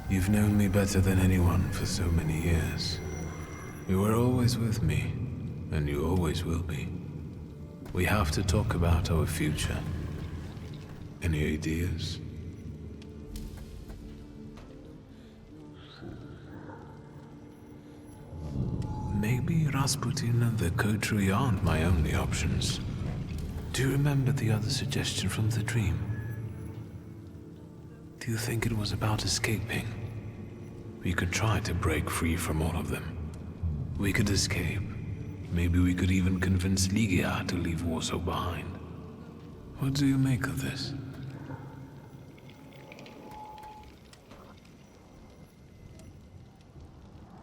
You've known me better than anyone for so many years. You were always with me, and you always will be. We have to talk about our future. Any ideas? Maybe Rasputin and the coterie aren't my only options. Do you remember the other suggestion from the dream? Do you think it was about escaping? We could try to break free from all of them. We could escape. Maybe we could even convince Ligii to leave Warsaw behind. What do you make of this?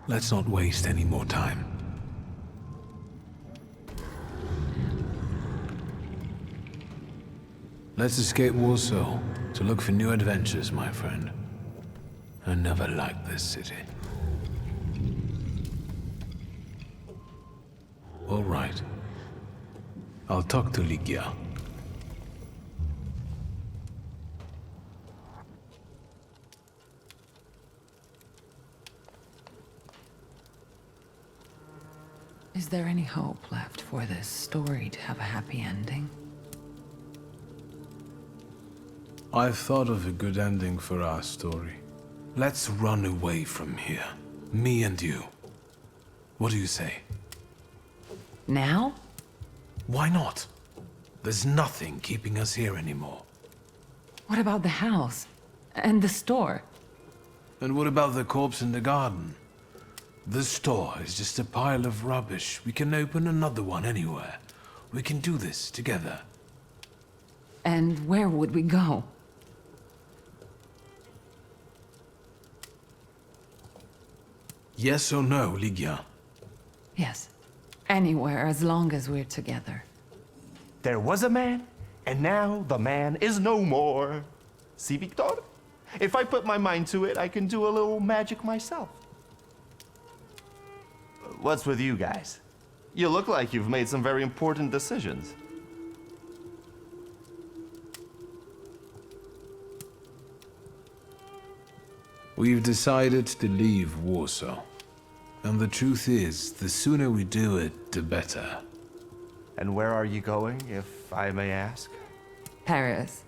Let's not waste any more time. Let's escape Warsaw to look for new adventures, my friend. I never liked this city. All right. I'll talk to Ligii. Is there any hope left for this story to have a happy ending? I've thought of a good ending for our story. Let's run away from here. Me and you. What do you say? Now? Why not? There's nothing keeping us here anymore. What about the house? And the store? And what about the corpse in the garden? The store is just a pile of rubbish. We can open another one anywhere. We can do this together. And where would we go? Yes or no, Ligii? Yes. Anywhere, as long as we're together. There was a man, and now the man is no more. See, Victor? If I put my mind to it, I can do a little magic myself. What's with you guys? You look like you've made some very important decisions. We've decided to leave Warsaw. And the truth is, the sooner we do it, the better. And where are you going, if I may ask? Paris.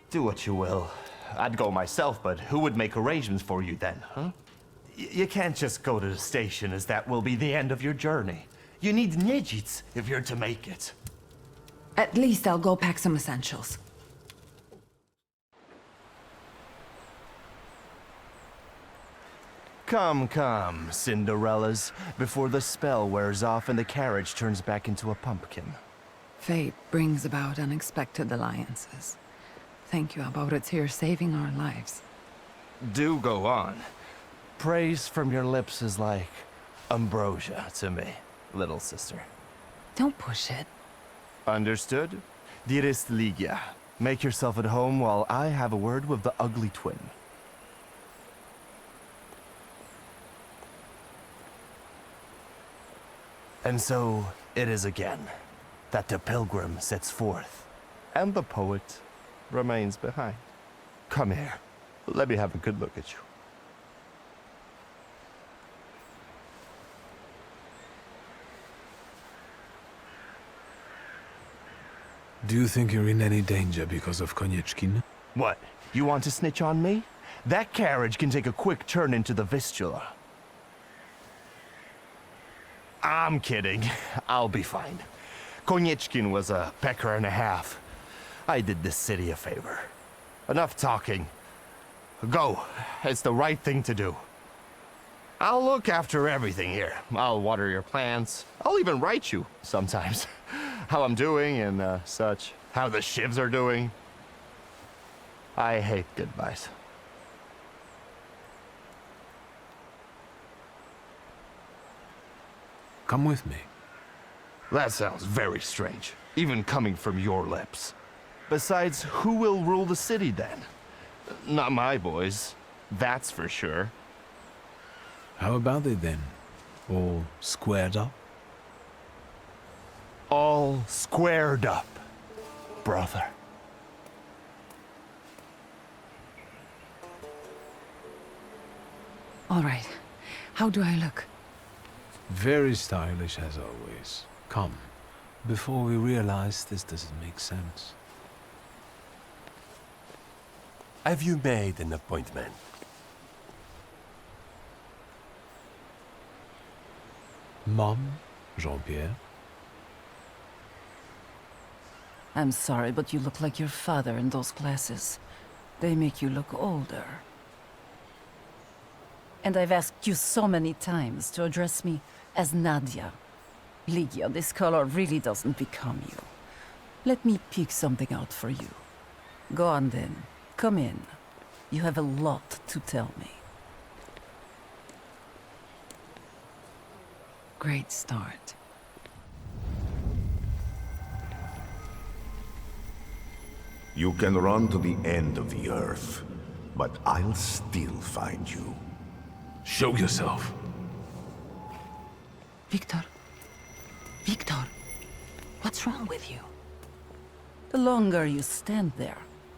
Do what you will. I'd go myself, but who would make arrangements for you then, huh? You can't just go to the station, as that will be the end of your journey. You need Niedzic if you're to make it. At least I'll go pack some essentials. Come, come, Cinderellas, before the spell wears off and the carriage turns back into a pumpkin. Fate brings about unexpected alliances. Thank you about it's here saving our lives. Do go on. Praise from your lips is like ambrosia to me, little sister. Don't push it. Understood? Dearest Ligii, make yourself at home while I have a word with the ugly twin. And so it is again that the pilgrim sets forth, and the poet remains behind. Come here, let me have a good look at you. Do you think you're in any danger because of Konieczkin? What, you want to snitch on me? That carriage can take a quick turn into the Vistula. I'm kidding. I'll be fine. Konieczkin was a pecker and a half. I did this city a favor. Enough talking. Go. It's the right thing to do. I'll look after everything here. I'll water your plants. I'll even write you, sometimes. How I'm doing and such. How the shivs are doing. I hate goodbyes. Come with me. That sounds very strange, even coming from your lips. Besides, who will rule the city then? Not my boys, that's for sure. How about they then? All squared up? All squared up, brother. All right. How do I look? Very stylish as always. Come, before we realize this doesn't make sense. Have you made an appointment? Mom, Jean-Pierre? I'm sorry, but you look like your father in those glasses. They make you look older. And I've asked you so many times to address me as Nadia. Ligia, this color really doesn't become you. Let me pick something out for you. Go on then. Come in. You have a lot to tell me. Great start. You can run to the end of the earth, but I'll still find you. Show yourself. Victor. Victor. What's wrong with you? The longer you stand there,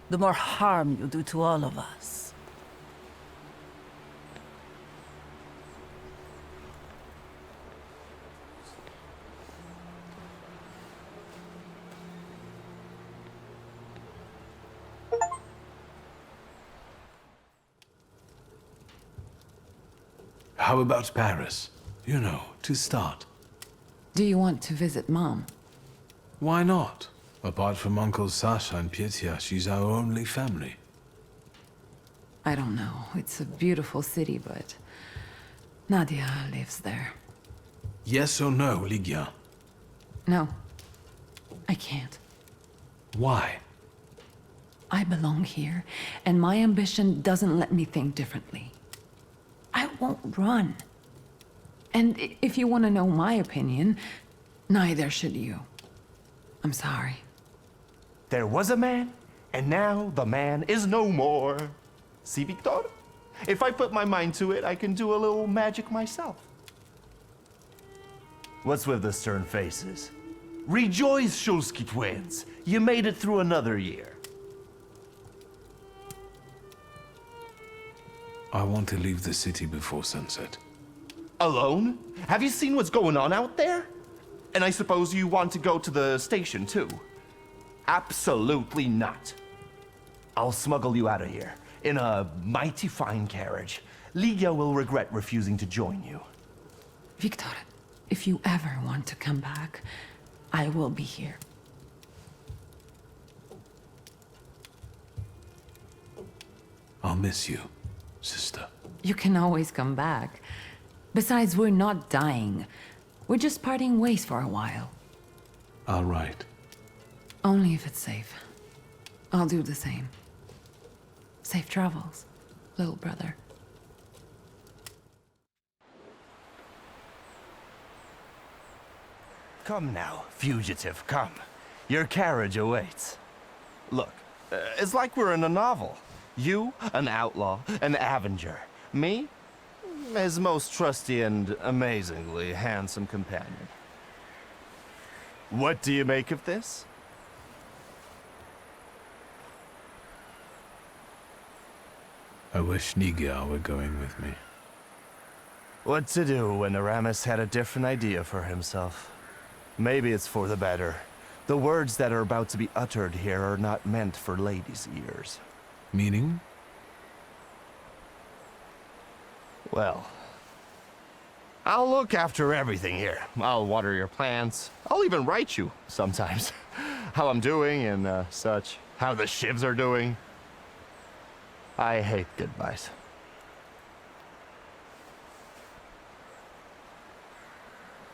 the more harm you do to all of us. How about Paris? You know, to start. Do you want to visit Mom? Why not? Apart from Uncles Sasha and Pietia, she's our only family. I don't know. It's a beautiful city, but Nadia lives there. Yes or no, Ligia? No, I can't. Why? I belong here, and my ambition doesn't let me think differently. I won't run. And if you want to know my opinion, neither should you. I'm sorry. There was a man, and now the man is no more. See, Victor? If I put my mind to it, I can do a little magic myself. What's with the stern faces? Rejoice, Shulsky twins! You made it through another year. I want to leave the city before sunset. Alone? Have you seen what's going on out there? And I suppose you want to go to the station, too? Absolutely not. I'll smuggle you out of here in a mighty fine carriage. Ligia will regret refusing to join you. Victor, if you ever want to come back, I will be here. I'll miss you, sister. You can always come back. Besides, we're not dying. We're just parting ways for a while. All right. Only if it's safe. I'll do the same. Safe travels, little brother. Come now, fugitive, come. Your carriage awaits. Look, it's like we're in a novel. You, an outlaw, an avenger. Me, his most trusty and amazingly handsome companion. What do you make of this? I wish Ligia were going with me. What to do when Aramis had a different idea for himself? Maybe it's for the better. The words that are about to be uttered here are not meant for ladies' ears. Meaning? Well, I'll look after everything here. I'll water your plants. I'll even write you sometimes. How I'm doing and such. How the shivs are doing. I hate goodbyes.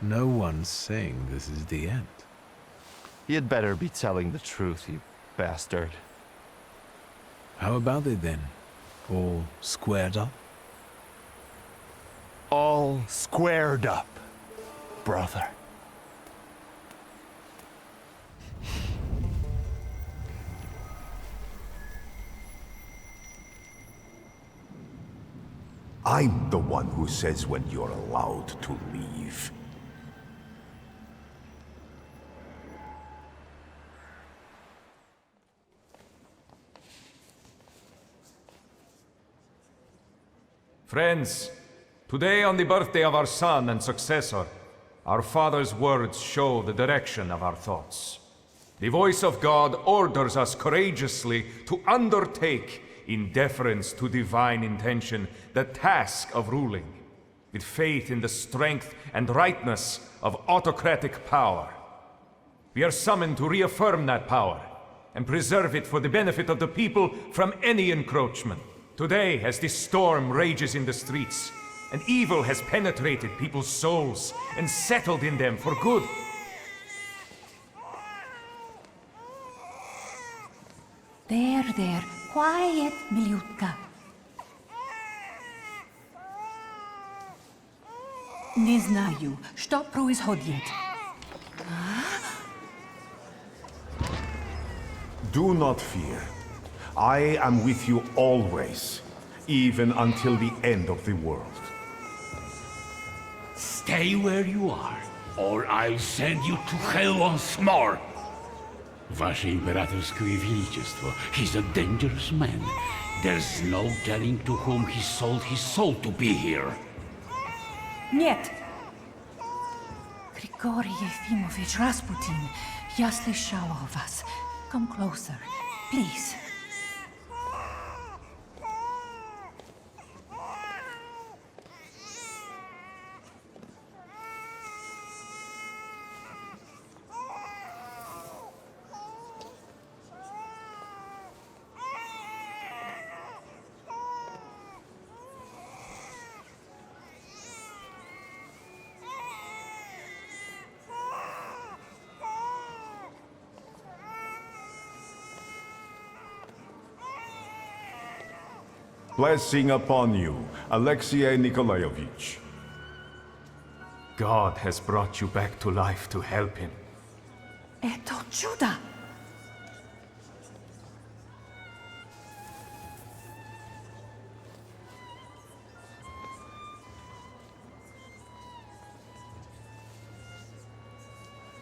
No one's saying this is the end. You'd better be telling the truth, you bastard. How about it then? All squared up? All squared up, brother. I'm the one who says when you're allowed to leave. Friends, Today, on the birthday of our son and successor, our Father's words show the direction of our thoughts. The voice of God orders us courageously to undertake, in deference to divine intention, the task of ruling, with faith in the strength and rightness of autocratic power. We are summoned to reaffirm that power and preserve it for the benefit of the people from any encroachment. Today, as this storm rages in the streets, and evil has penetrated people's souls and settled in them for good. There, quiet, Milutka. Не знаю, что происходит. Do not fear. I am with you always, even until the end of the world. Stay where you are, or I'll send you to hell once more. Wasze imperatorskie величество, he's a dangerous man. There's no telling to whom he sold his soul to be here. Нет. Григорий Ефимович Распутин, я слышала о вас. Come closer, please. Blessing upon you, Alexei Nikolaevich. God has brought you back to life to help him. Это чудо!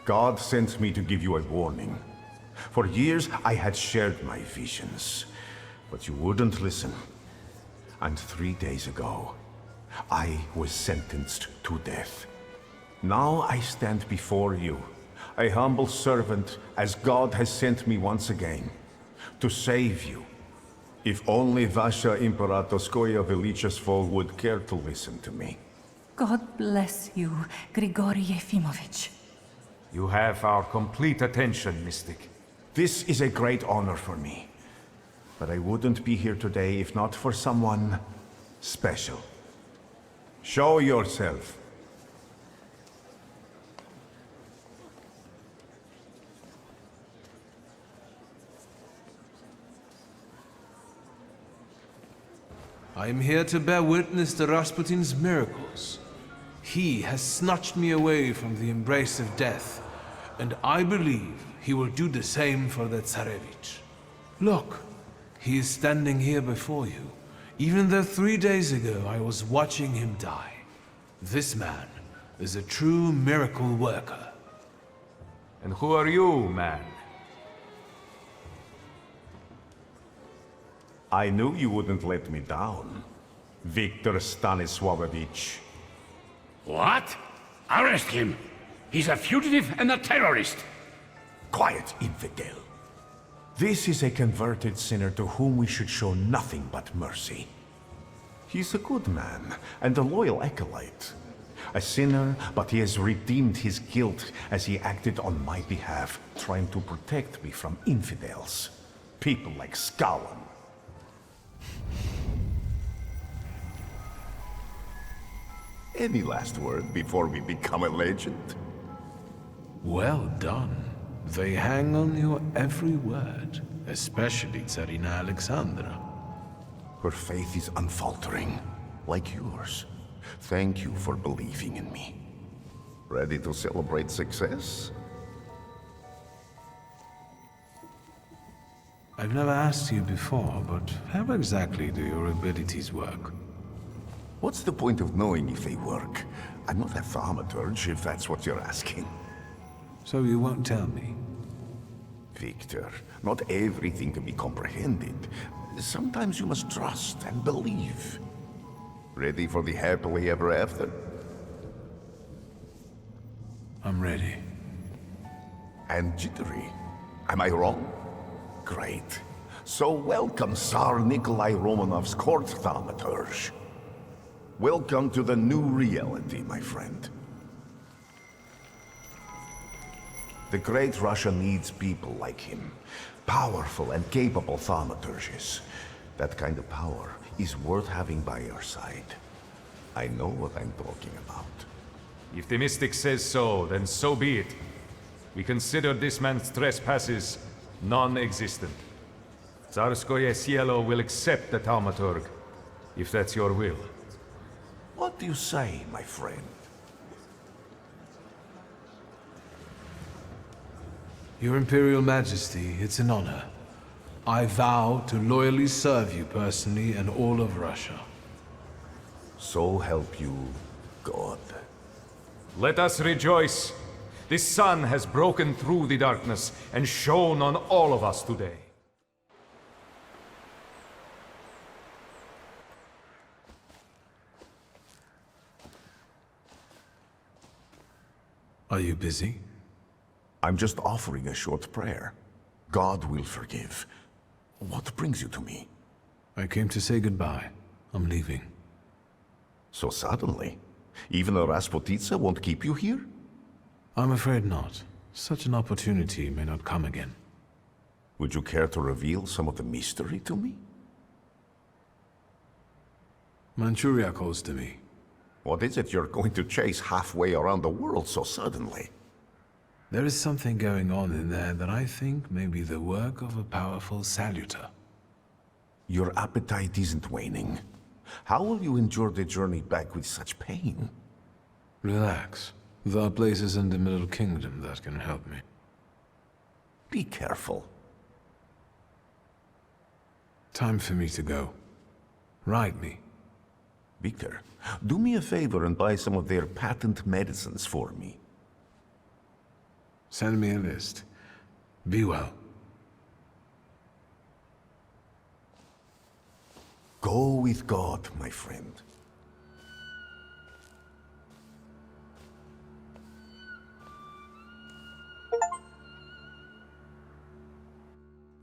God sent me to give you a warning. For years I had shared my visions, but you wouldn't listen. And 3 days ago, I was sentenced to death. Now I stand before you, a humble servant, as God has sent me once again, to save you. If only Vaše Imperatorskoye Velichestvo would care to listen to me. God bless you, Grigori Yefimovich. You have our complete attention, Mystic. This is a great honor for me. But I wouldn't be here today if not for someone special. Show yourself. I am here to bear witness to Rasputin's miracles. He has snatched me away from the embrace of death, and I believe he will do the same for the Tsarevich. Look, he is standing here before you, even though 3 days ago I was watching him die. This man is a true miracle worker. And who are you, man? I knew you wouldn't let me down, Viktor Stanislavovich. What? Arrest him! He's a fugitive and a terrorist! Quiet, infidel. This is a converted sinner to whom we should show nothing but mercy. He's a good man and a loyal acolyte. A sinner, but he has redeemed his guilt as he acted on my behalf, trying to protect me from infidels. People like Stalin. Any last word before we become a legend? Well done. They hang on your every word, especially Tsarina Alexandra. Her faith is unfaltering, like yours. Thank you for believing in me. Ready to celebrate success? I've never asked you before, but how exactly do your abilities work? What's the point of knowing if they work? I'm not a thaumaturge, if that's what you're asking. So you won't tell me? Victor, not everything can be comprehended. Sometimes you must trust and believe. Ready for the happily ever after? I'm ready. And jittery. Am I wrong? Great. So welcome, Tsar Nikolai Romanov's court Thaumaturge. Welcome to the new reality, my friend. The great Russia needs people like him. Powerful and capable Thaumaturges. That kind of power is worth having by your side. I know what I'm talking about. If the mystic says so, then so be it. We consider this man's trespasses non-existent. Tsarskoye Cielo will accept the Thaumaturg, if that's your will. What do you say, my friend? Your Imperial Majesty, it's an honor. I vow to loyally serve you personally and all of Russia. So help you, God. Let us rejoice. The sun has broken through the darkness and shone on all of us today. Are you busy? I'm just offering a short prayer. God will forgive. What brings you to me? I came to say goodbye. I'm leaving. So suddenly? Even a Rasputitsa won't keep you here? I'm afraid not. Such an opportunity may not come again. Would you care to reveal some of the mystery to me? Manchuria calls to me. What is it you're going to chase halfway around the world so suddenly? There is something going on in there that I think may be the work of a powerful salutor. Your appetite isn't waning. How will you endure the journey back with such pain? Relax. There are places in the Middle Kingdom that can help me. Be careful. Time for me to go. Ride me. Victor, do me a favor and buy some of their patent medicines for me. Send me a list. Be well. Go with God, my friend.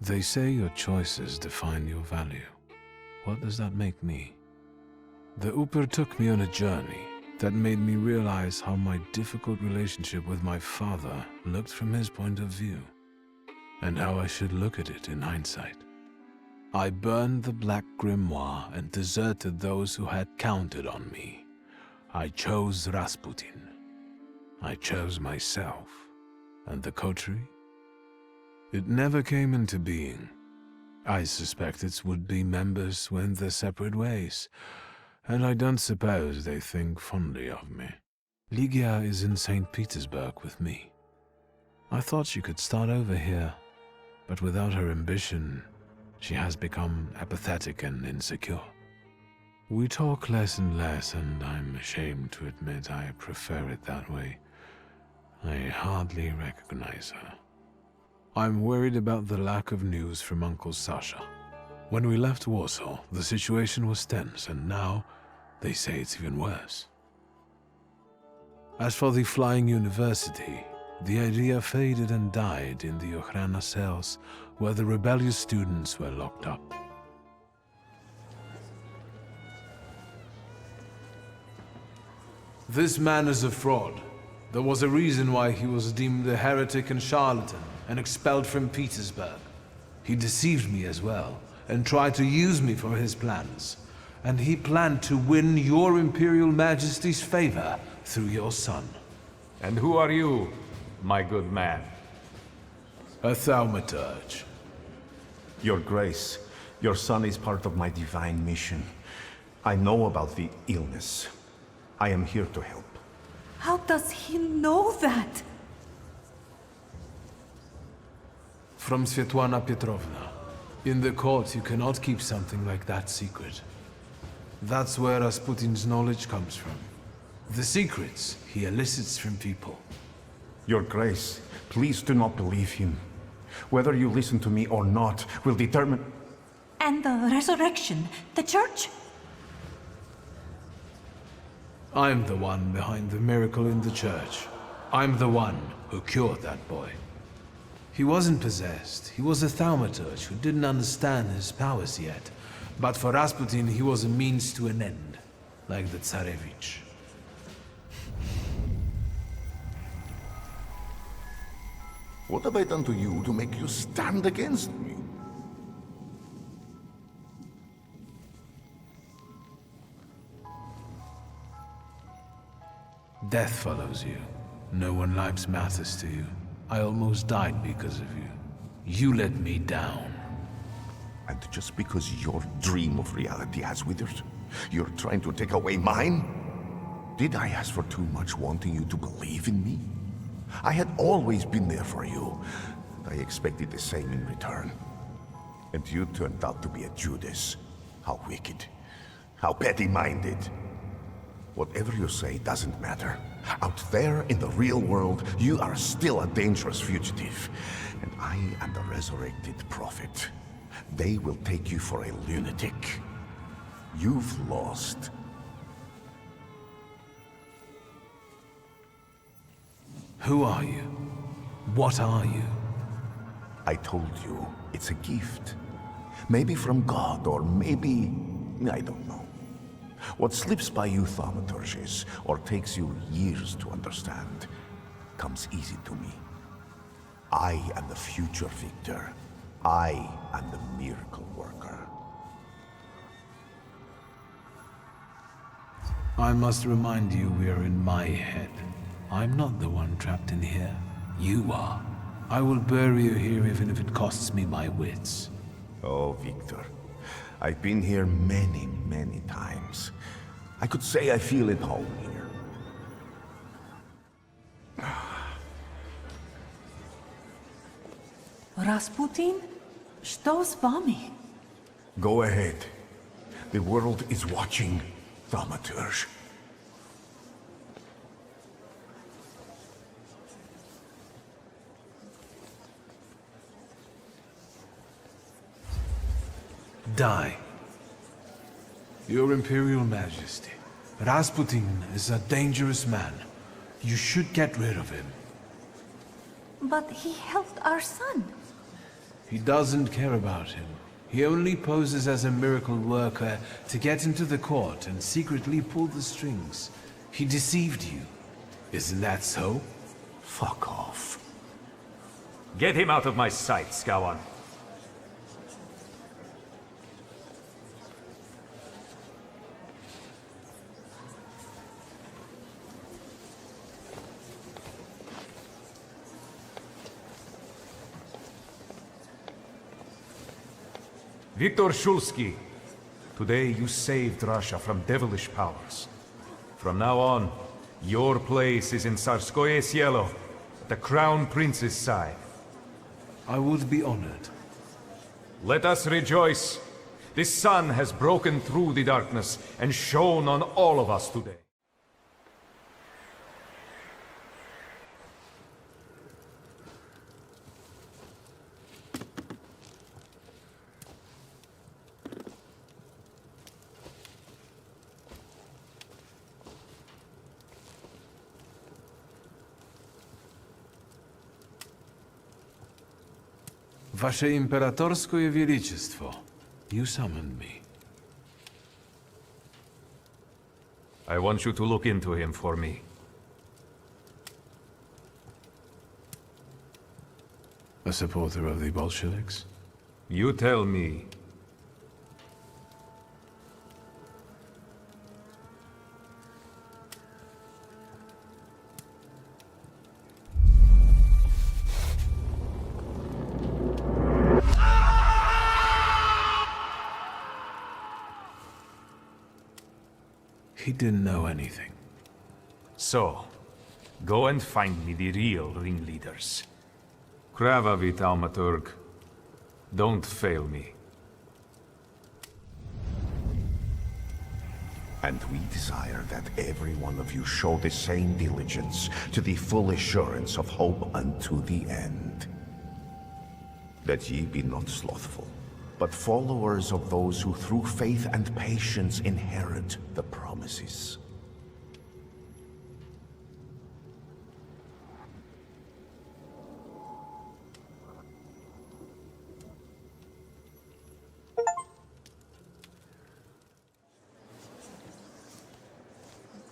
They say your choices define your value. What does that make me? The Uper took me on a journey that made me realize how my difficult relationship with my father looked from his point of view, and how I should look at it in hindsight. I burned the Black Grimoire and deserted those who had counted on me. I chose Rasputin. I chose myself. And the coterie? It never came into being. I suspect its would-be members went their separate ways, and I don't suppose they think fondly of me. Ligia is in St. Petersburg with me. I thought she could start over here, but without her ambition, she has become apathetic and insecure. We talk less and less, and I'm ashamed to admit I prefer it that way. I hardly recognize her. I'm worried about the lack of news from Uncle Sasha. When we left Warsaw, the situation was tense, and now they say it's even worse. As for the flying university, the idea faded and died in the Ochrana cells, where the rebellious students were locked up. This man is a fraud. There was a reason why he was deemed a heretic and charlatan and expelled from Petersburg. He deceived me as well, and tried to use me for his plans. And he planned to win your Imperial Majesty's favor through your son. And who are you, my good man? A Thaumaturge. Your Grace, your son is part of my divine mission. I know about the illness. I am here to help. How does he know that? From Svetlana Petrovna. In the court, you cannot keep something like that secret. That's where Rasputin's knowledge comes from. The secrets he elicits from people. Your Grace, please do not believe him. Whether you listen to me or not will determine... And the resurrection, the church? I'm the one behind the miracle in the church. I'm the one who cured that boy. He wasn't possessed. He was a Thaumaturge who didn't understand his powers yet. But for Rasputin, he was a means to an end, like the Tsarevich. What have I done to you to make you stand against me? Death follows you. No one lives matters to you. I almost died because of you. You let me down. And just because your dream of reality has withered, you're trying to take away mine? Did I ask for too much, wanting you to believe in me? I had always been there for you. I expected the same in return. And you turned out to be a Judas. How wicked. How petty-minded. Whatever you say doesn't matter. Out there in the real world, you are still a dangerous fugitive. And I am the resurrected prophet. They will take you for a lunatic. You've lost. Who are you? What are you? I told you, it's a gift. Maybe from God, or maybe... I don't know. What slips by you thaumaturges, or takes you years to understand, comes easy to me. I am the future victor. I am the miracle worker. I must remind you we are in my head. I'm not the one trapped in here. You are. I will bury you here even if it costs me my wits. Oh, Victor. I've been here many, many times. I could say I feel at home here. Rasputin? Что с вами? Go ahead. The world is watching, Thaumaturge. Die. Your Imperial Majesty, Rasputin is a dangerous man. You should get rid of him. But he helped our son. He doesn't care about him. He only poses as a miracle worker to get into the court and secretly pull the strings. He deceived you. Isn't that so? Fuck off. Get him out of my sight, Skawan. Viktor Shulsky, today you saved Russia from devilish powers. From now on, your place is in Tsarskoye Sielo, at the Crown Prince's side. I would be honored. Let us rejoice. The sun has broken through the darkness and shone on all of us today. Wasze imperatorskie величество, you summoned me. I want you to look into him for me. A supporter of the Bolsheviks? You tell me. He didn't know anything. So, go and find me the real ringleaders. Kravavi Thaumaturg. Don't fail me. And we desire that every one of you show the same diligence to the full assurance of hope unto the end. That ye be not slothful, but followers of those who through faith and patience inherit the promises.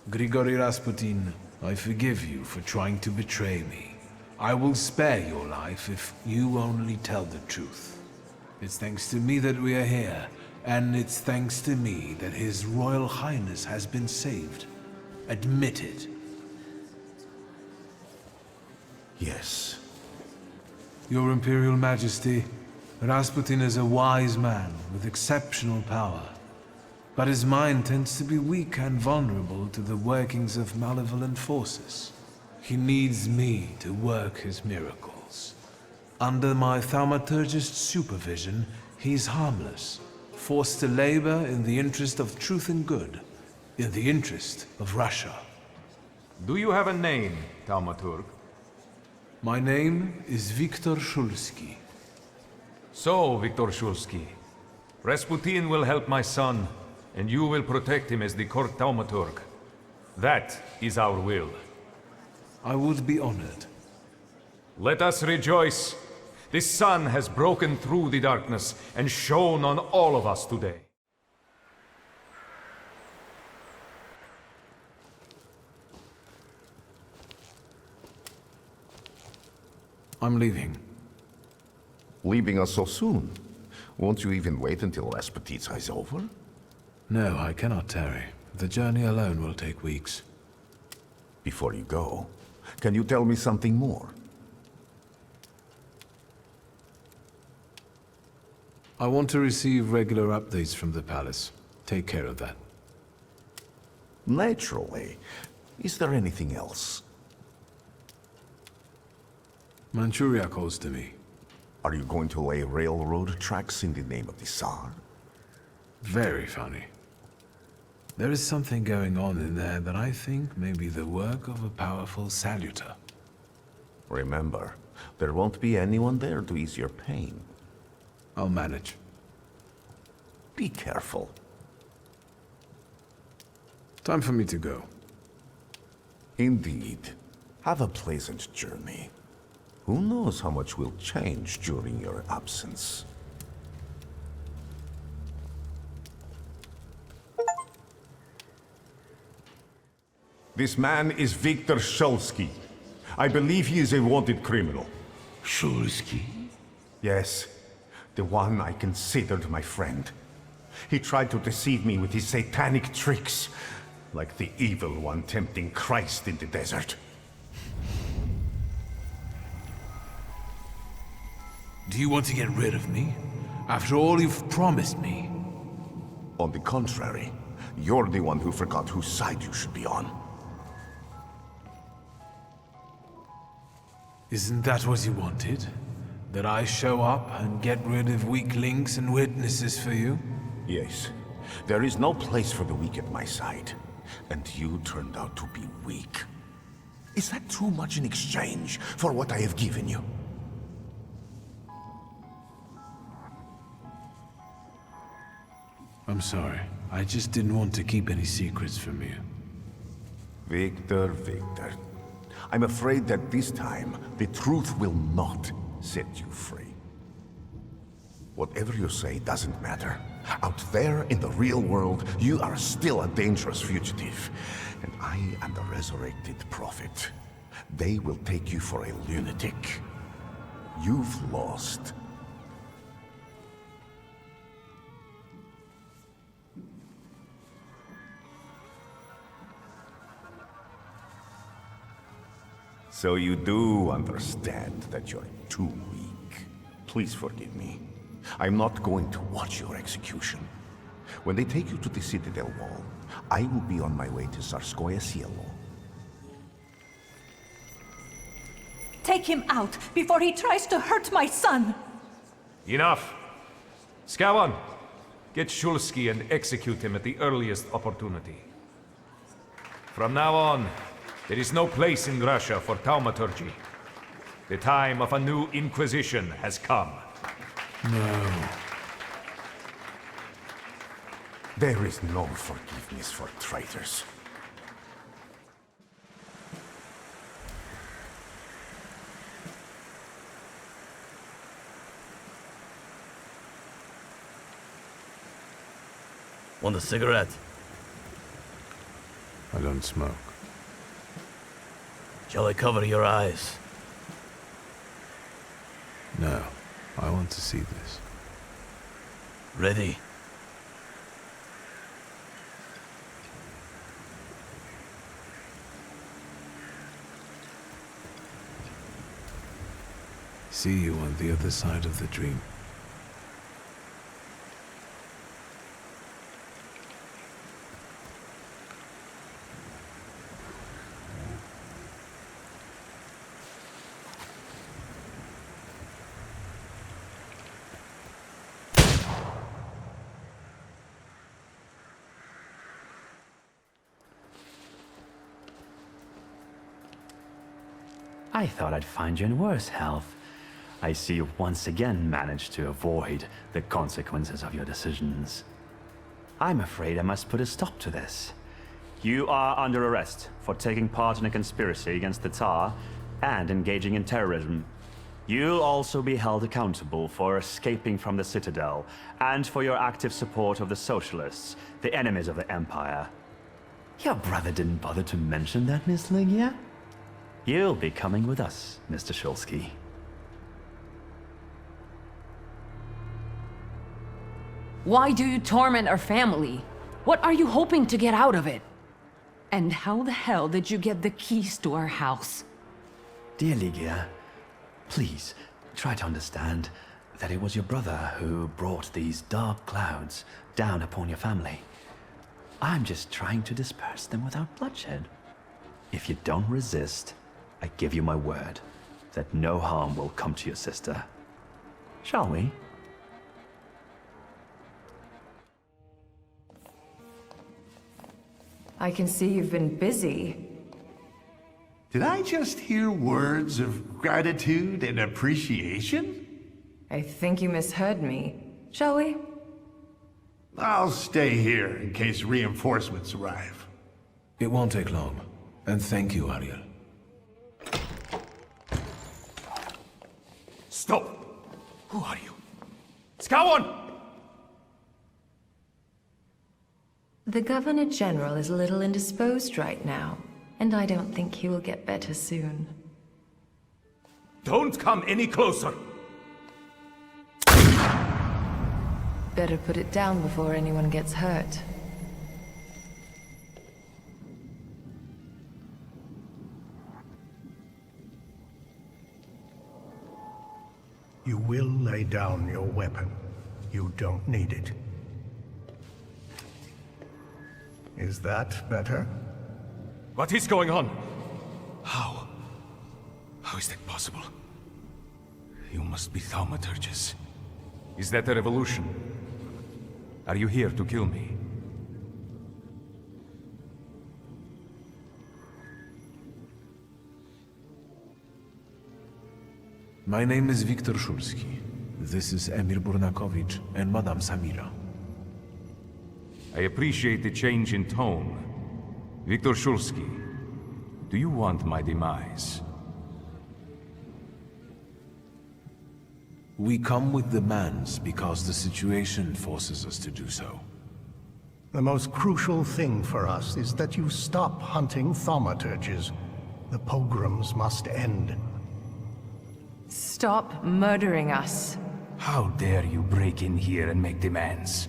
Grigory Rasputin, I forgive you for trying to betray me. I will spare your life if you only tell the truth. It's thanks to me that we are here, and it's thanks to me that His Royal Highness has been saved. Admit it. Yes. Your Imperial Majesty, Rasputin is a wise man with exceptional power. But his mind tends to be weak and vulnerable to the workings of malevolent forces. He needs me to work his miracles. Under my thaumaturgist supervision, he's harmless, forced to labor in the interest of truth and good, in the interest of Russia. Do you have a name, Thaumaturg? My name is Viktor Shulsky. So, Viktor Shulsky, Rasputin will help my son, and you will protect him as the court Thaumaturg. That is our will. I would be honored. Let us rejoice. The sun has broken through the darkness and shone on all of us today. I'm leaving. Leaving us so soon? Won't you even wait until Rasputin's is over? No, I cannot tarry. The journey alone will take weeks. Before you go, can you tell me something more? I want to receive regular updates from the palace. Take care of that. Naturally. Is there anything else? Manchuria calls to me. Are you going to lay railroad tracks in the name of the Tsar? Very funny. There is something going on in there that I think may be the work of a powerful saluter. Remember, there won't be anyone there to ease your pain. I'll manage. Be careful. Time for me to go. Indeed. Have a pleasant journey. Who knows how much will change during your absence? This man is Viktor Shulsky. I believe he is a wanted criminal. Shulsky? Yes, the one I considered my friend. He tried to deceive me with his satanic tricks, like the evil one tempting Christ in the desert. Do you want to get rid of me? After all you've promised me? On the contrary, you're the one who forgot whose side you should be on. Isn't that what you wanted? That I show up and get rid of weak links and witnesses for you? Yes. There is no place for the weak at my side. And you turned out to be weak. Is that too much in exchange for what I have given you? I'm sorry. I just didn't want to keep any secrets from you. Victor. I'm afraid that this time, the truth will not set you free. Whatever you say doesn't matter. Out there in the real world, you are still a dangerous fugitive. And I am the resurrected prophet. They will take you for a lunatic. You've lost. So you do understand that you're too weak. Please forgive me. I'm not going to watch your execution. When they take you to the Citadel Wall, I will be on my way to Tsarskoye Selo. Take him out before he tries to hurt my son! Enough! Skawan, get Shulsky and execute him at the earliest opportunity. From now on, there is no place in Russia for Thaumaturgy. The time of a new inquisition has come. No. There is no forgiveness for traitors. Want a cigarette? I don't smoke. Shall I cover your eyes? No, I want to see this. Ready? See you on the other side of the dream. I thought I'd find you in worse health. I see you've once again managed to avoid the consequences of your decisions. I'm afraid I must put a stop to this. You are under arrest for taking part in a conspiracy against the Tsar and engaging in terrorism. You'll also be held accountable for escaping from the Citadel and for your active support of the Socialists, the enemies of the Empire. Your brother didn't bother to mention that, Miss Ligia? You'll be coming with us, Mr. Shulsky. Why do you torment our family? What are you hoping to get out of it? And how the hell did you get the keys to our house? Dear Ligia, please try to understand that it was your brother who brought these dark clouds down upon your family. I'm just trying to disperse them without bloodshed. If you don't resist, I give you my word that no harm will come to your sister. Shall we? I can see you've been busy. Did I just hear words of gratitude and appreciation? I think you misheard me. Shall we? I'll stay here in case reinforcements arrive. It won't take long. And thank you, Ariel. Stop! Who are you? Skowon! The Governor General is a little indisposed right now, and I don't think he will get better soon. Don't come any closer! Better put it down before anyone gets hurt. You will lay down your weapon. You don't need it. Is that better? What is going on? How? How is that possible? You must be Thaumaturges. Is that a revolution? Are you here to kill me? My name is Viktor Szulski. This is Emir Burnakovich and Madame Samira. I appreciate the change in tone. Viktor Szulski, do you want my demise? We come with demands because the situation forces us to do so. The most crucial thing for us is that you stop hunting thaumaturges. The pogroms must end. Stop murdering us. How dare you break in here and make demands?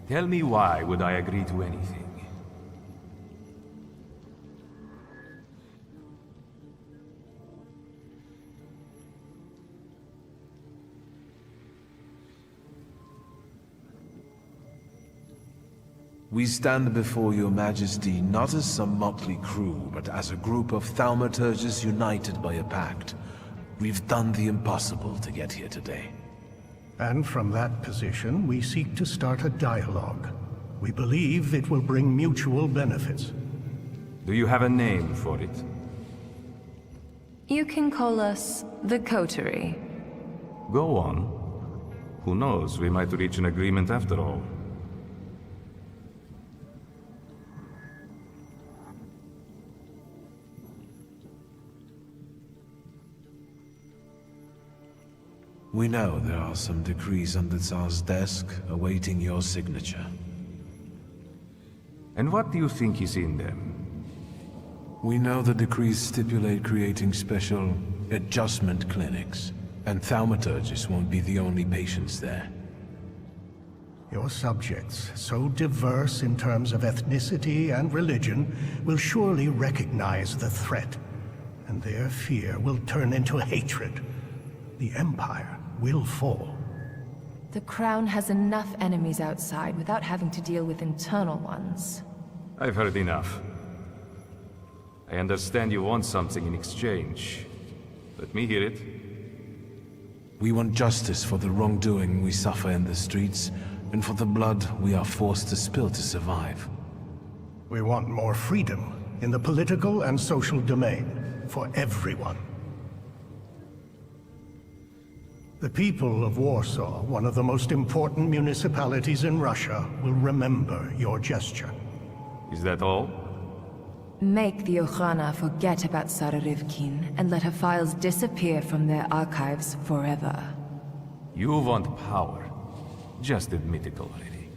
Tell me why would I agree to anything? We stand before your majesty not as some motley crew, but as a group of thaumaturges united by a pact. We've done the impossible to get here today. And from that position, we seek to start a dialogue. We believe it will bring mutual benefits. Do you have a name for it? You can call us the Coterie. Go on. Who knows, we might reach an agreement after all. We know there are some decrees on the Tsar's desk awaiting your signature. And what do you think is in them? We know the decrees stipulate creating special adjustment clinics, and Thaumaturges won't be the only patients there. Your subjects, so diverse in terms of ethnicity and religion, will surely recognize the threat, and their fear will turn into hatred. The Empire will fall. The Crown has enough enemies outside without having to deal with internal ones. I've heard enough. I understand you want something in exchange. Let me hear it. We want justice for the wrongdoing we suffer in the streets, and for the blood we are forced to spill to survive. We want more freedom in the political and social domain for everyone. The people of Warsaw, one of the most important municipalities in Russia, will remember your gesture. Is that all? Make the Okhrana forget about Sararivkin and let her files disappear from their archives forever. You want power. Just admit it already.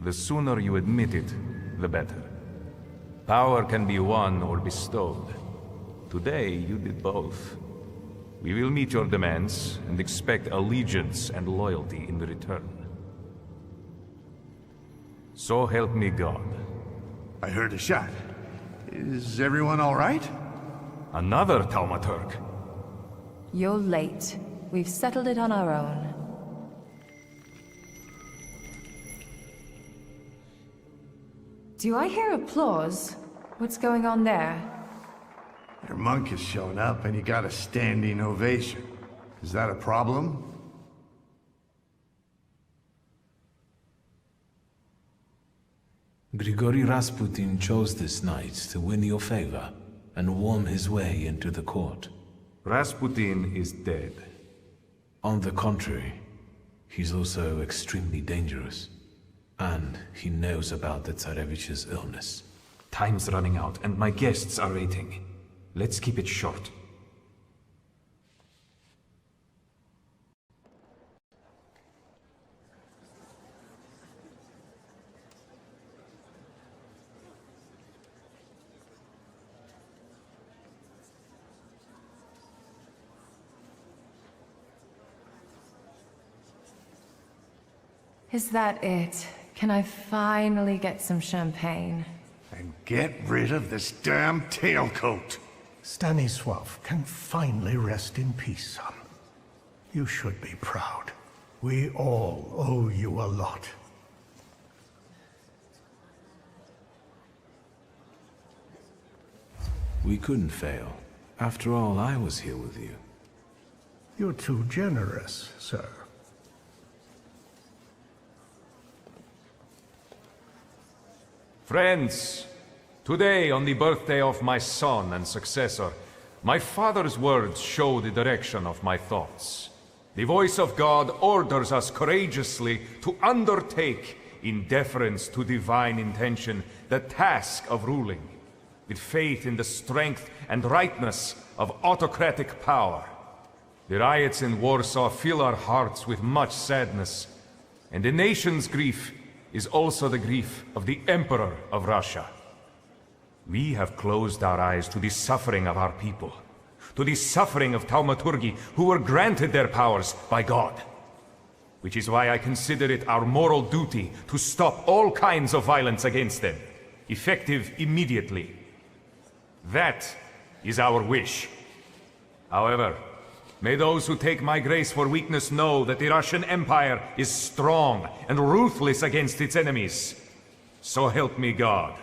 The sooner you admit it, the better. Power can be won or bestowed. Today, you did both. We will meet your demands and expect allegiance and loyalty in return. So help me God. I heard a shot. Is everyone all right? Another Thaumaturge. You're late. We've settled it on our own. Do I hear applause? What's going on there? Your monk has shown up and you got a standing ovation. Is that a problem? Grigory Rasputin chose this night to win your favor and worm his way into the court. Rasputin is dead. On the contrary, he's also extremely dangerous. And he knows about the Tsarevich's illness. Time's running out, and my guests are waiting. Let's keep it short. Is that it? Can I finally get some champagne? And get rid of this damn tailcoat! Stanisław can finally rest in peace, son. You should be proud. We all owe you a lot. We couldn't fail. After all, I was here with you. You're too generous, sir. Friends, today on the birthday of my son and successor, my father's words show the direction of my thoughts. The voice of God orders us courageously to undertake, in deference to divine intention, the task of ruling, with faith in the strength and rightness of autocratic power. The riots in Warsaw fill our hearts with much sadness, and the nation's grief is also the grief of the Emperor of Russia. We have closed our eyes to the suffering of our people, to the suffering of Thaumaturgi who were granted their powers by God. Which is why I consider it our moral duty to stop all kinds of violence against them, effective immediately. That is our wish. However, may those who take my grace for weakness know that the Russian Empire is strong and ruthless against its enemies. So help me God.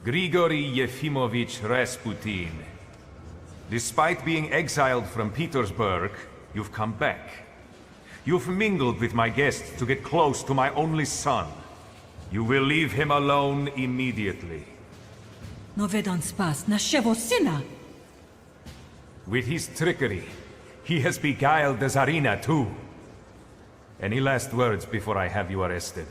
Grigory Yefimovich Rasputin. Despite being exiled from Petersburg, you've come back. You've mingled with my guests to get close to my only son. You will leave him alone immediately. No ведь спас нашего сына. With his trickery, he has beguiled the Tsarina too. Any last words before I have you arrested?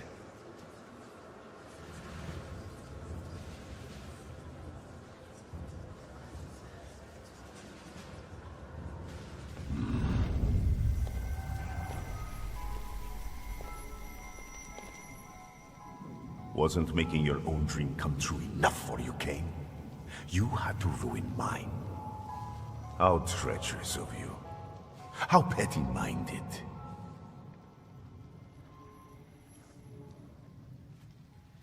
Wasn't making your own dream come true enough for you, Cain? You had to ruin mine. How treacherous of you. How petty-minded.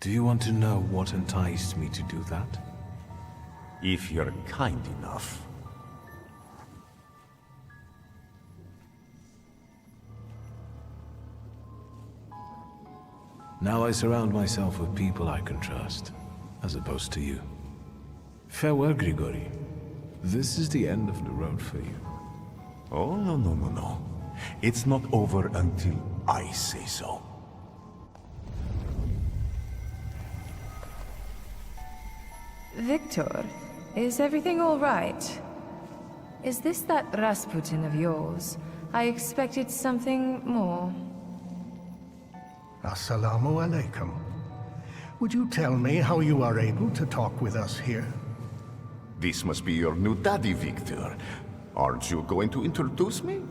Do you want to know what enticed me to do that? If you're kind enough. Now I surround myself with people I can trust, as opposed to you. Farewell, Grigori. This is the end of the road for you. Oh, no. It's not over until I say so. Victor, is everything all right? Is this that Rasputin of yours? I expected something more. Assalamu alaikum. Would you tell me how you are able to talk with us here? This must be your new daddy, Victor. Aren't you going to introduce me?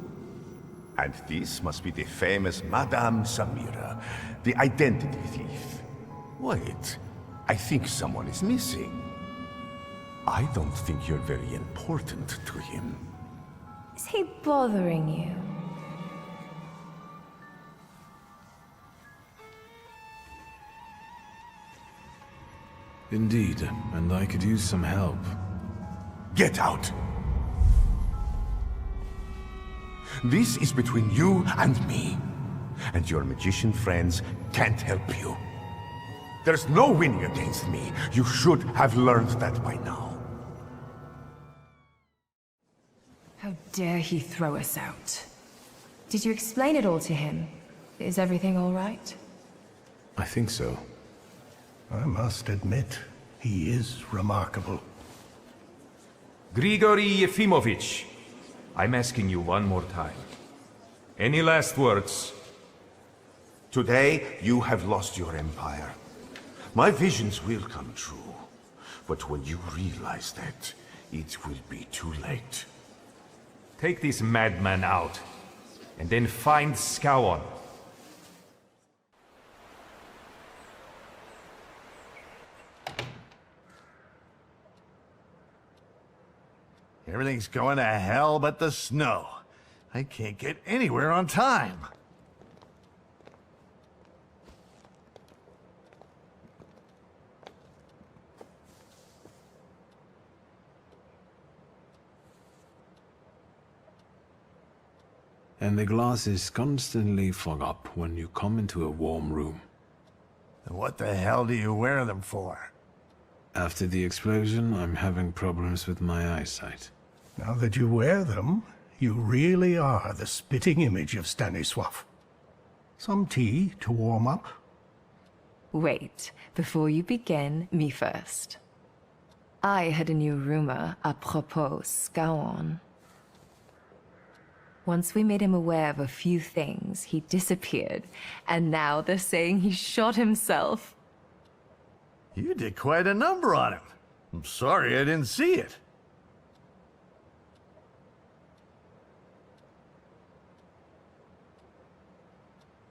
And this must be the famous Madame Samira, the identity thief. Wait, I think someone is missing. I don't think you're very important to him. Is he bothering you? Indeed, and I could use some help. Get out! This is between you and me. And your magician friends can't help you. There's no winning against me. You should have learned that by now. How dare he throw us out? Did you explain it all to him? Is everything all right? I think so. I must admit, he is remarkable. Grigori Yefimovich, I'm asking you one more time. Any last words? Today, you have lost your empire. My visions will come true. But when you realize that, it will be too late. Take this madman out, and then find Skowon. Everything's going to hell but the snow. I can't get anywhere on time. And the glasses constantly fog up when you come into a warm room. And what the hell do you wear them for? After the explosion, I'm having problems with my eyesight. Now that you wear them, you really are the spitting image of Stanisław. Some tea to warm up? Wait, before you begin, me first. I heard a new rumor apropos Skowon. Once we made him aware of a few things, he disappeared, and now they're saying he shot himself. You did quite a number on him. I'm sorry I didn't see it.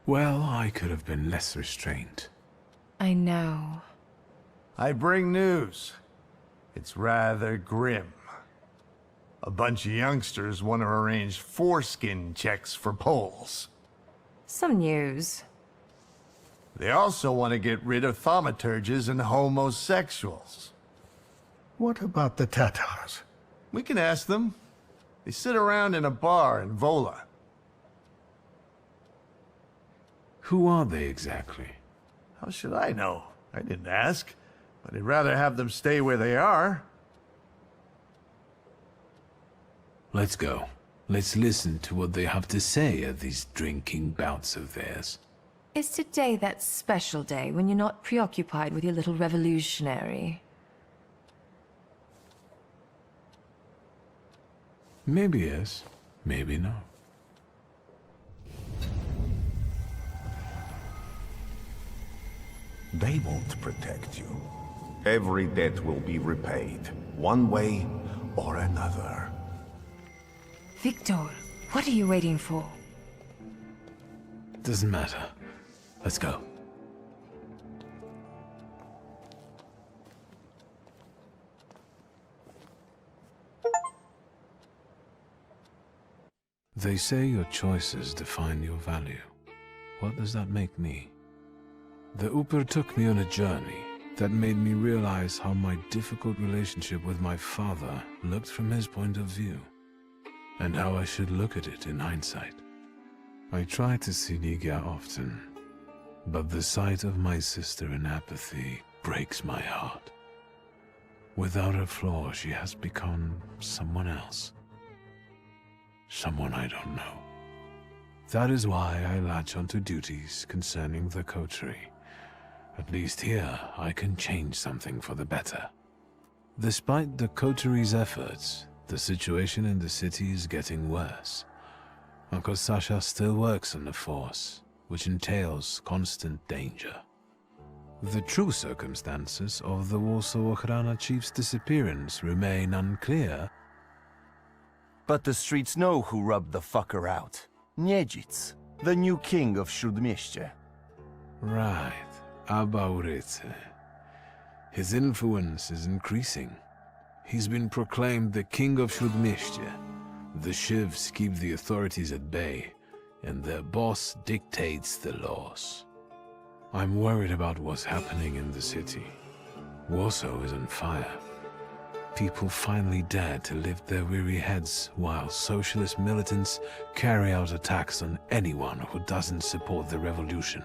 Well, I could have been less restrained. I know. I bring news. It's rather grim. A bunch of youngsters want to arrange foreskin checks for Poles. Some news. They also want to get rid of thaumaturges and homosexuals. What about the Tatars? We can ask them. They sit around in a bar in Vola. Who are they exactly? How should I know? I didn't ask, but I'd rather have them stay where they are. Let's go. Let's listen to what they have to say at these drinking bouts of theirs. Is today that special day when you're not preoccupied with your little revolutionary? Maybe yes, maybe no. They won't protect you. Every debt will be repaid, one way or another. Victor, what are you waiting for? Doesn't matter. Let's go. They say your choices define your value. What does that make me? The Uper took me on a journey that made me realize how my difficult relationship with my father looked from his point of view, and how I should look at it in hindsight. I try to see Ligya often, but the sight of my sister in apathy breaks my heart. Without her flaw, she has become someone else. Someone I don't know. That is why I latch onto duties concerning the coterie. At least here, I can change something for the better. Despite the coterie's efforts, the situation in the city is getting worse. Uncle Sasha still works on the force, which entails constant danger. The true circumstances of the Warsaw Ochrana chief's disappearance remain unclear. But the streets know who rubbed the fucker out. Niedzic, the new king of Śródmieście. Right, Abauryce. His influence is increasing. He's been proclaimed the king of Śródmieście. The Shivs keep the authorities at bay, and their boss dictates the laws. I'm worried about what's happening in the city. Warsaw is on fire. People finally dare to lift their weary heads while socialist militants carry out attacks on anyone who doesn't support the revolution.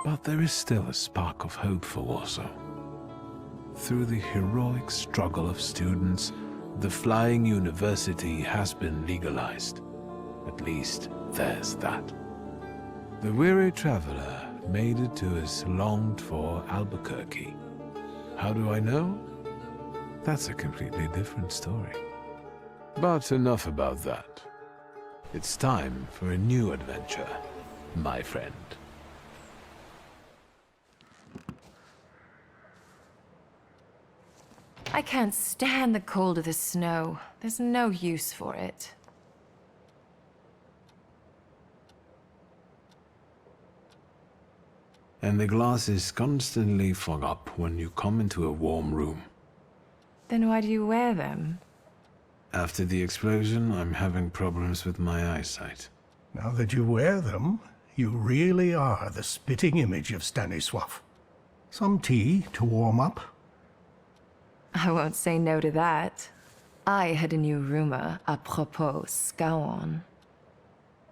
But there is still a spark of hope for Warsaw. Through the heroic struggle of students, the Flying University has been legalized. At least there's that. The weary traveler made it to his longed-for Albuquerque. How do I know? That's a completely different story. But enough about that. It's time for a new adventure, my friend. I can't stand the cold of the snow. There's no use for it. And the glasses constantly fog up when you come into a warm room. Then why do you wear them? After the explosion, I'm having problems with my eyesight. Now that you wear them, you really are the spitting image of Stanisław. Some tea to warm up? I won't say no to that. I heard a new rumor à propos Scowan.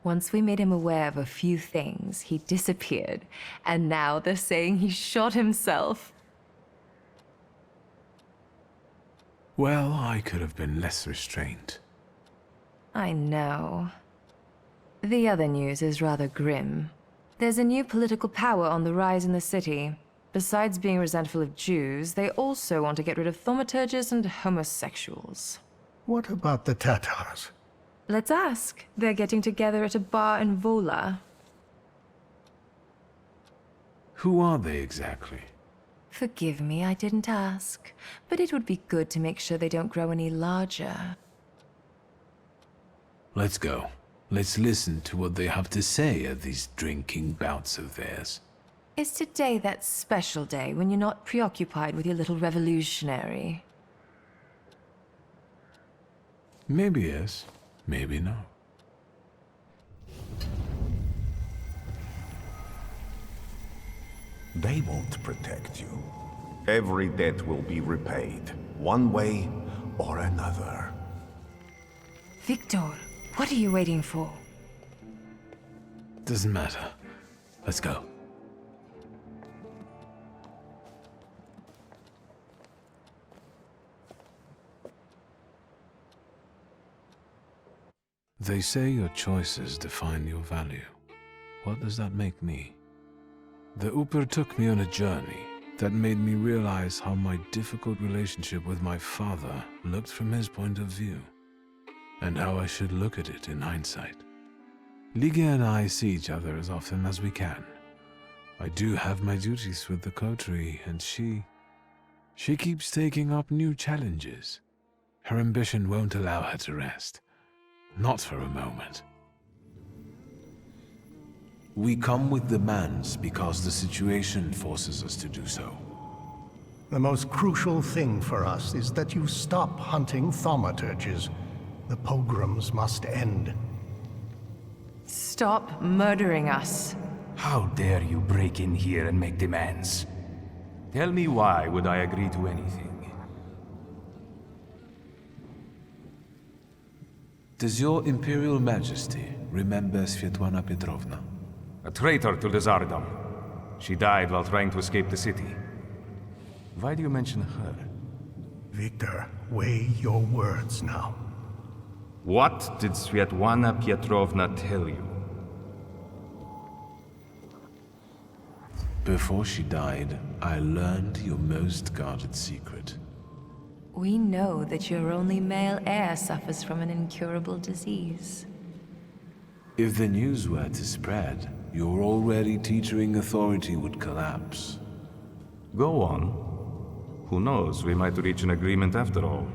Once we made him aware of a few things, he disappeared, and now they're saying he shot himself. Well, I could have been less restrained. I know. The other news is rather grim. There's a new political power on the rise in the city. Besides being resentful of Jews, they also want to get rid of thaumaturges and homosexuals. What about the Tatars? Let's ask. They're getting together at a bar in Vola. Who are they exactly? Forgive me, I didn't ask. But it would be good to make sure they don't grow any larger. Let's go. Let's listen to what they have to say at these drinking bouts of theirs. Is today that special day when you're not preoccupied with your little revolutionary? Maybe yes, maybe no. They won't protect you. Every debt will be repaid, one way or another. Victor, what are you waiting for? Doesn't matter. Let's go. They say your choices define your value. What does that make me? The Uper took me on a journey that made me realize how my difficult relationship with my father looked from his point of view, and how I should look at it in hindsight. Ligiei and I see each other as often as we can. I do have my duties with the coterie, and she keeps taking up new challenges. Her ambition won't allow her to rest. Not for a moment. We come with demands because the situation forces us to do so. The most crucial thing for us is that you stop hunting thaumaturges. The pogroms must end. Stop murdering us. How dare you break in here and make demands? Tell me why would I agree to anything? Does your Imperial Majesty remember Svetlana Petrovna? A traitor to the Tsardom. She died while trying to escape the city. Why do you mention her? Victor, weigh your words now. What did Svetlana Petrovna tell you? Before she died, I learned your most guarded secret. We know that your only male heir suffers from an incurable disease. If the news were to spread, your already teetering authority would collapse. Go on. Who knows, we might reach an agreement after all.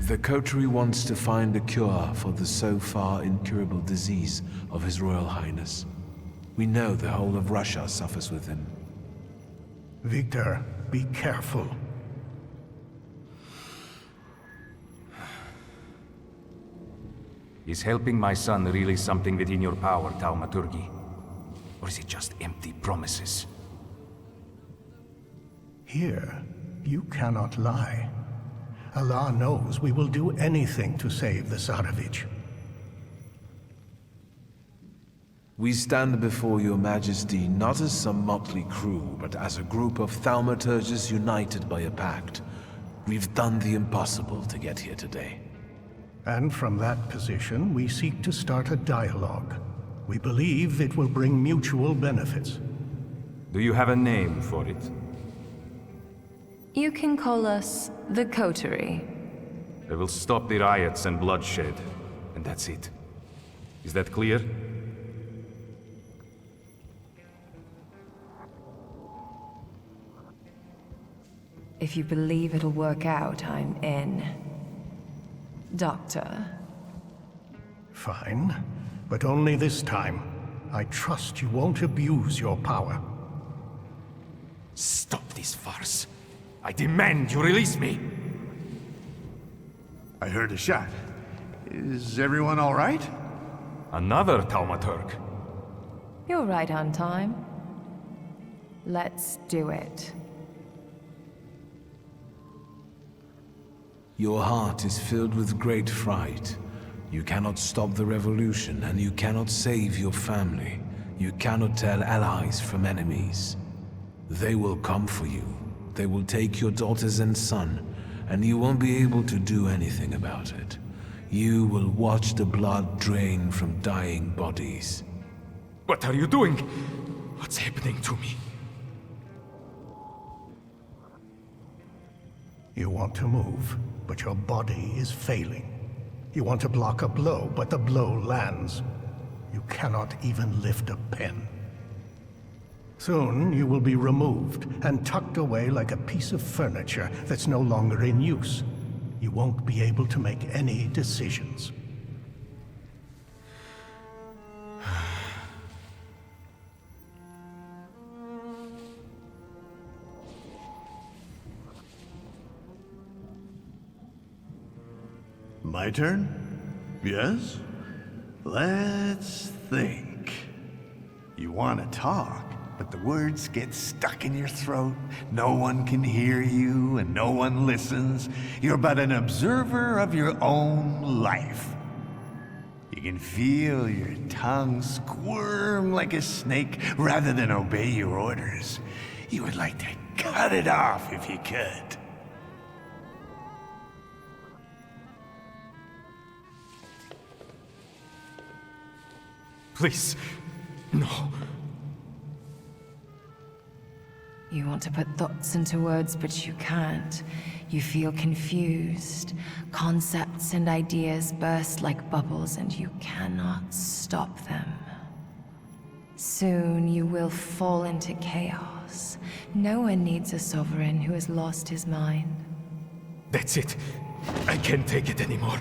The coterie wants to find a cure for the so far incurable disease of His Royal Highness. We know the whole of Russia suffers with him. Victor, be careful. Is helping my son really something within your power, Thaumaturge? Or is it just empty promises? Here, you cannot lie. Allah knows we will do anything to save the Tsarevich. We stand before your majesty not as some motley crew, but as a group of Thaumaturges united by a pact. We've done the impossible to get here today. And from that position, we seek to start a dialogue. We believe it will bring mutual benefits. Do you have a name for it? You can call us the Coterie. I will stop the riots and bloodshed, and that's it. Is that clear? If you believe it'll work out, I'm in. Doctor. Fine, but only this time. I trust you won't abuse your power. Stop this farce. I demand you release me! I heard a shot. Is everyone all right? Another Thaumaturg. You're right on time. Let's do it. Your heart is filled with great fright. You cannot stop the revolution, and you cannot save your family. You cannot tell allies from enemies. They will come for you. They will take your daughters and son, and you won't be able to do anything about it. You will watch the blood drain from dying bodies. What are you doing? What's happening to me? You want to move, but your body is failing. You want to block a blow, but the blow lands. You cannot even lift a pen. Soon you will be removed and tucked away like a piece of furniture that's no longer in use. You won't be able to make any decisions. My turn? Yes? Let's think. You want to talk, but the words get stuck in your throat. No one can hear you, and no one listens. You're but an observer of your own life. You can feel your tongue squirm like a snake rather than obey your orders. You would like to cut it off if you could. Please, no. You want to put thoughts into words, but you can't. You feel confused. Concepts and ideas burst like bubbles, and you cannot stop them. Soon you will fall into chaos. No one needs a sovereign who has lost his mind. That's it. I can't take it anymore.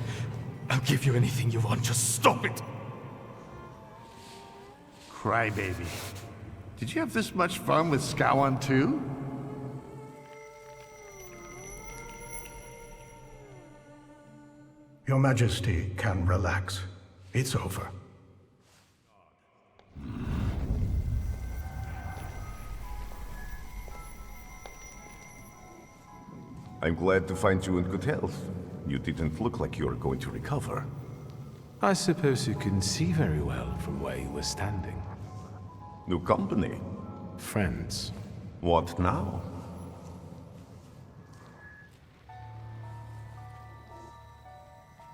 I'll give you anything you want, just stop it! Crybaby. Did you have this much fun with Skowon too? Your Majesty can relax. It's over. I'm glad to find you in good health. You didn't look like you were going to recover. I suppose you can see very well from where you were standing. New company? Friends. What now?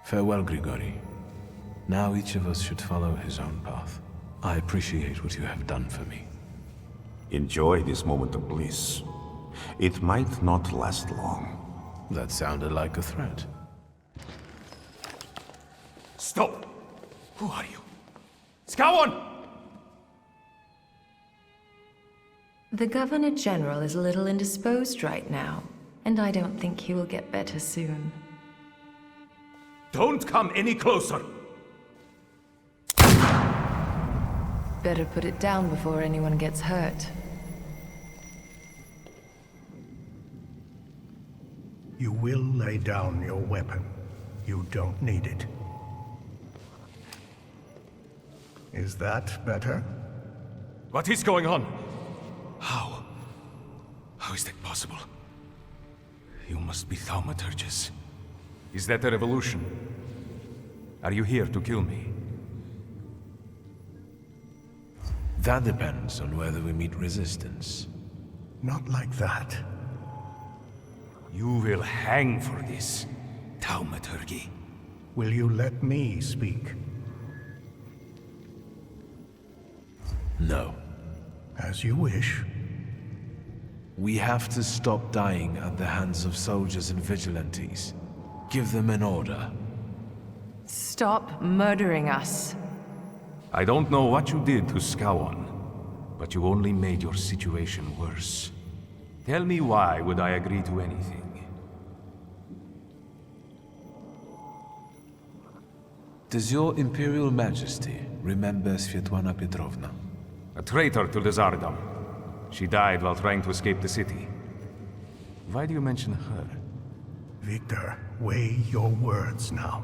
Farewell, Grigori. Now each of us should follow his own path. I appreciate what you have done for me. Enjoy this moment of bliss. It might not last long. That sounded like a threat. Stop! Who are you? Scowan! The Governor General is a little indisposed right now, and I don't think he will get better soon. Don't come any closer! Better put it down before anyone gets hurt. You will lay down your weapon. You don't need it. Is that better? What is going on? How? How is that possible? You must be Thaumaturges. Is that a revolution? Are you here to kill me? That depends on whether we meet resistance. Not like that. You will hang for this, Thaumaturge. Will you let me speak? No. As you wish. We have to stop dying at the hands of soldiers and vigilantes. Give them an order. Stop murdering us. I don't know what you did to Scowan, but you only made your situation worse. Tell me why would I agree to anything? Does your Imperial Majesty remember Svetlana Petrovna? A traitor to the Tsardom. She died while trying to escape the city. Why do you mention her? Victor, weigh your words now.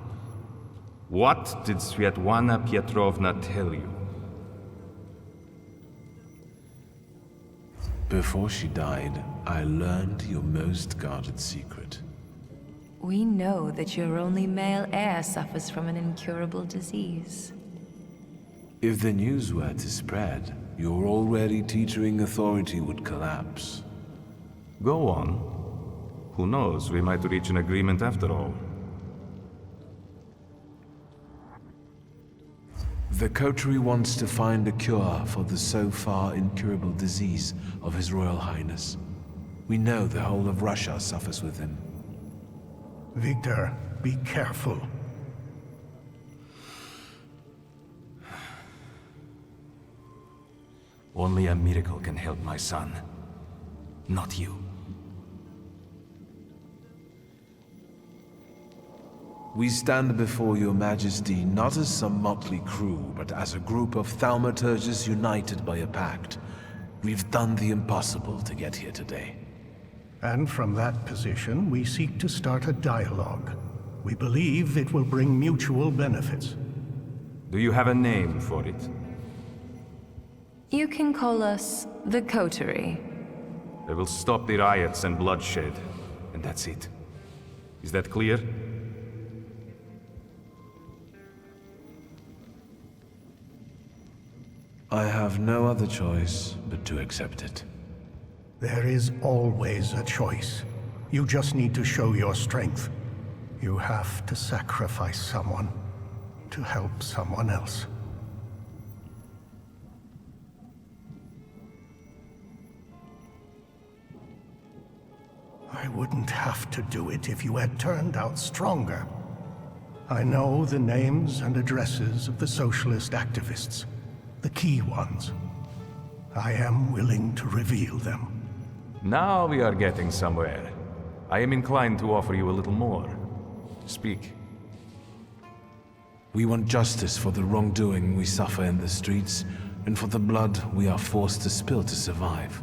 What did Svetlana Petrovna tell you? Before she died, I learned your most guarded secret. We know that your only male heir suffers from an incurable disease. If the news were to spread, your already teetering authority would collapse. Go on. Who knows, we might reach an agreement after all. The coterie wants to find a cure for the so far incurable disease of His Royal Highness. We know the whole of Russia suffers with him. Victor, be careful. Only a miracle can help my son. Not you. We stand before your Majesty not as some motley crew, but as a group of Thaumaturges united by a pact. We've done the impossible to get here today. And from that position, we seek to start a dialogue. We believe it will bring mutual benefits. Do you have a name for it? You can call us the Coterie. I will stop the riots and bloodshed, and that's it. Is that clear? I have no other choice but to accept it. There is always a choice. You just need to show your strength. You have to sacrifice someone to help someone else. I wouldn't have to do it if you had turned out stronger. I know the names and addresses of the socialist activists, the key ones. I am willing to reveal them. Now we are getting somewhere. I am inclined to offer you a little more. Speak. We want justice for the wrongdoing we suffer in the streets, and for the blood we are forced to spill to survive.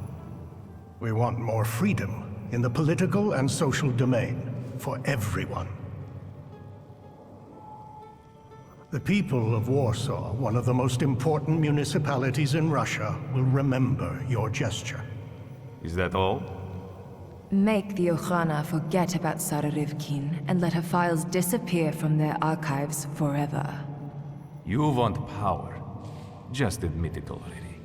We want more freedom in the political and social domain for everyone. The people of Warsaw, one of the most important municipalities in Russia, will remember your gesture. Is that all? Make the Okhrana forget about Tsarevkin and let her files disappear from their archives forever. You want power. Just admit it already.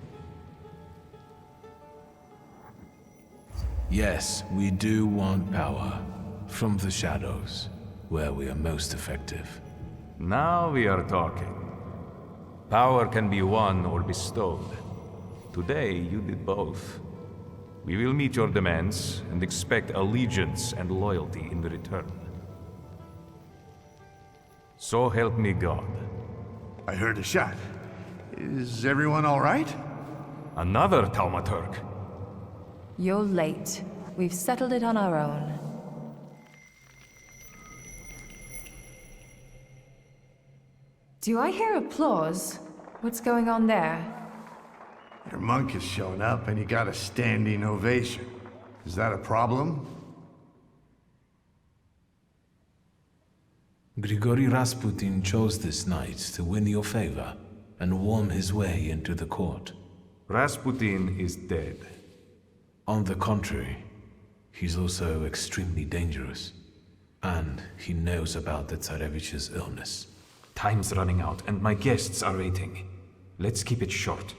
Yes, we do want power. From the shadows, where we are most effective. Now we are talking. Power can be won or bestowed. Today, you did both. We will meet your demands and expect allegiance and loyalty in return. So help me God. I heard a shot. Is everyone all right? Another Thaumaturge. You're late. We've settled it on our own. Do I hear applause? What's going on there? Your monk has shown up and he got a standing ovation. Is that a problem? Grigory Rasputin chose this night to win your favor and worm his way into the court. Rasputin is dead. On the contrary, he's also extremely dangerous. And he knows about the Tsarevich's illness. Time's running out, and my guests are waiting. Let's keep it short.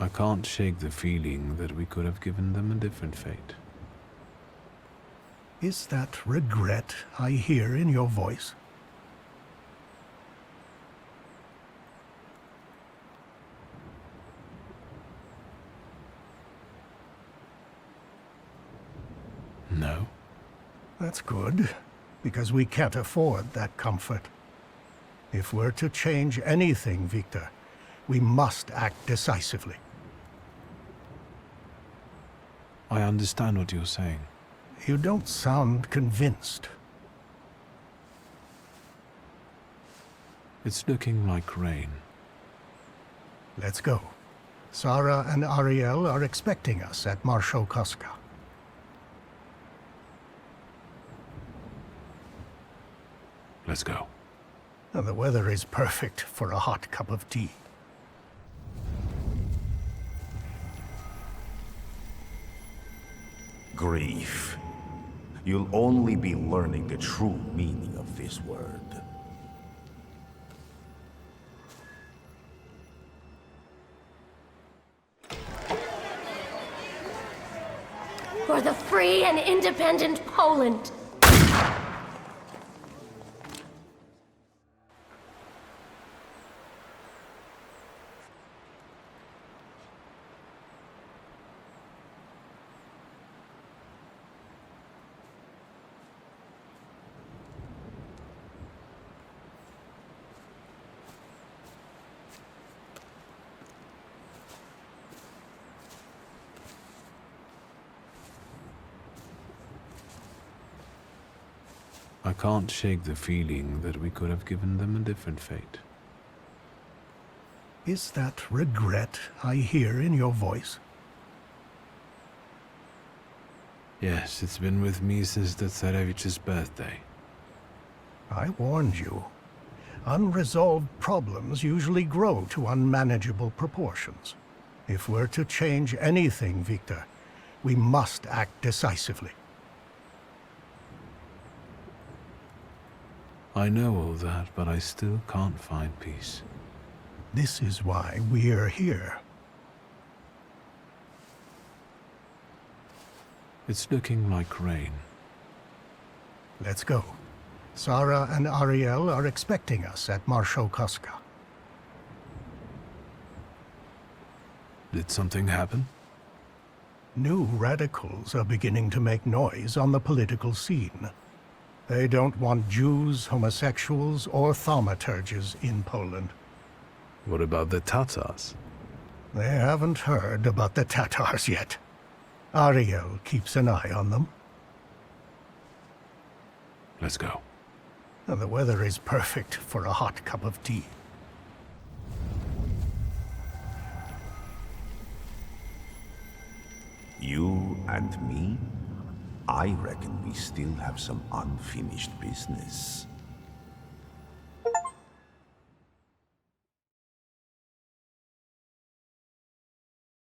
I can't shake the feeling that we could have given them a different fate. Is that regret I hear in your voice? No. That's good, because we can't afford that comfort. If we're to change anything, Victor, we must act decisively. I understand what you're saying. You don't sound convinced. It's looking like rain. Let's go. Sarah and Ariel are expecting us at Marshokoska. Let's go. The weather is perfect for a hot cup of tea. Grief. You'll only be learning the true meaning of this word. For the free and independent Poland. I can't shake the feeling that we could have given them a different fate. Is that regret I hear in your voice? Yes, it's been with me since the Tsarevich's birthday. I warned you. Unresolved problems usually grow to unmanageable proportions. If we're to change anything, Victor, we must act decisively. I know all that, but I still can't find peace. This is why we're here. It's looking like rain. Let's go. Sarah and Ariel are expecting us at Marshokoska. Did something happen? New radicals are beginning to make noise on the political scene. They don't want Jews, homosexuals, or thaumaturges in Poland. What about the Tatars? They haven't heard about the Tatars yet. Ariel keeps an eye on them. Let's go. And the weather is perfect for a hot cup of tea. You and me? I reckon we still have some unfinished business.